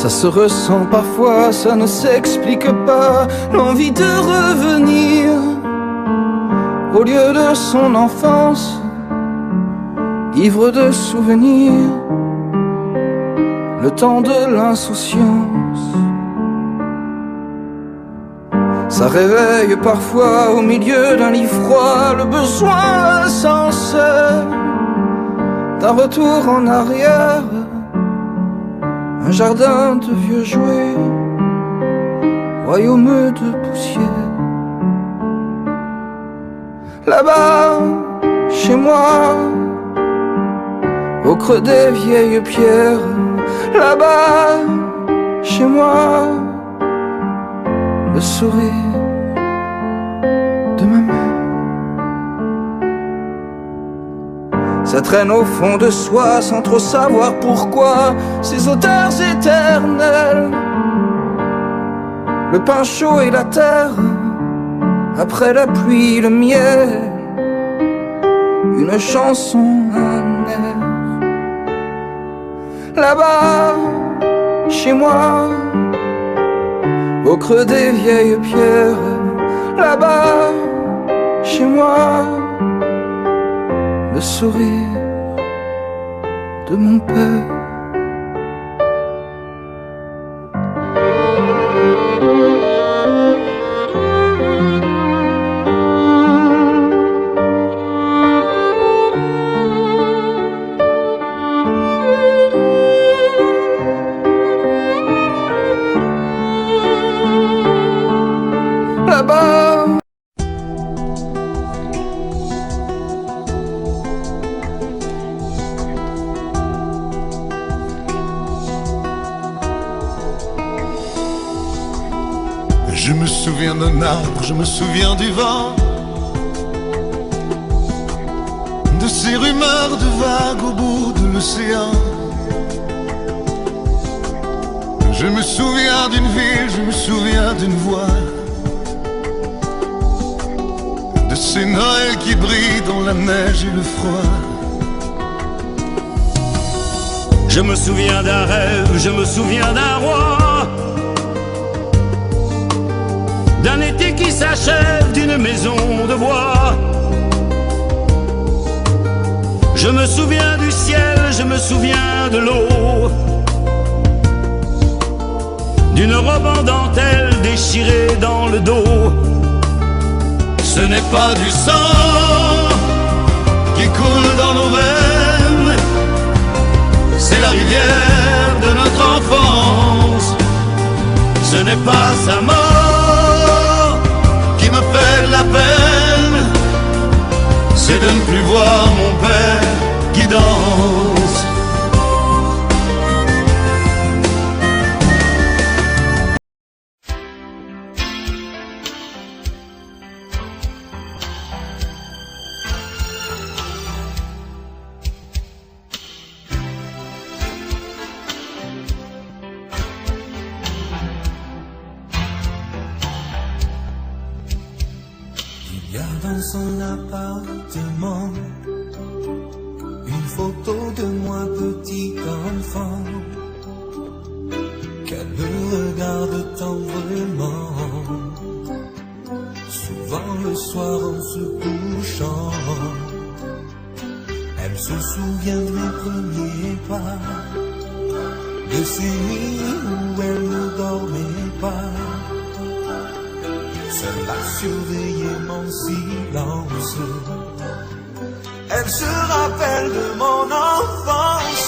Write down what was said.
Ça se ressent parfois, ça ne s'explique pas. L'envie de revenir au lieu de son enfance, ivre de souvenirs, le temps de l'insouciance. Ça réveille parfois au milieu d'un lit froid le besoin sans cesse d'un retour en arrière, un jardin de vieux jouets, royaume de poussière. Là-bas, chez moi, au creux des vieilles pierres, là-bas, chez moi, le sourire de ma mère. Ça traîne au fond de soi sans trop savoir pourquoi, ces odeurs éternelles, le pain chaud et la terre, après la pluie le miel, une chanson, un air. Là-bas, chez moi, au creux des vieilles pierres, là-bas, chez moi, le sourire de mon père. Là-bas, je me souviens d'un arbre, je me souviens du vent, de ces rumeurs de vagues au bout de l'océan. Je me souviens d'une ville, je me souviens d'une voix, de ces Noëls qui brillent dans la neige et le froid. Je me souviens d'un rêve, je me souviens d'un roi, d'un été qui s'achève, d'une maison de bois. Je me souviens du ciel, je me souviens de l'eau, d'une robe en dentelle déchirée dans le dos. Ce n'est pas du sang qui coule dans nos veines, c'est la rivière de notre enfance. Ce n'est pas sa mort qui me fait la peine, c'est de ne plus voir mon père qui danse. Il y a dans son appartement une photo de moi petit enfant, qu'elle me regarde tendrement, souvent le soir en se couchant. Elle se souvient de mes premiers pas, de ces nuits où elle ne dormait pas, seule à surveiller mon silence. Elle se rappelle de mon enfance,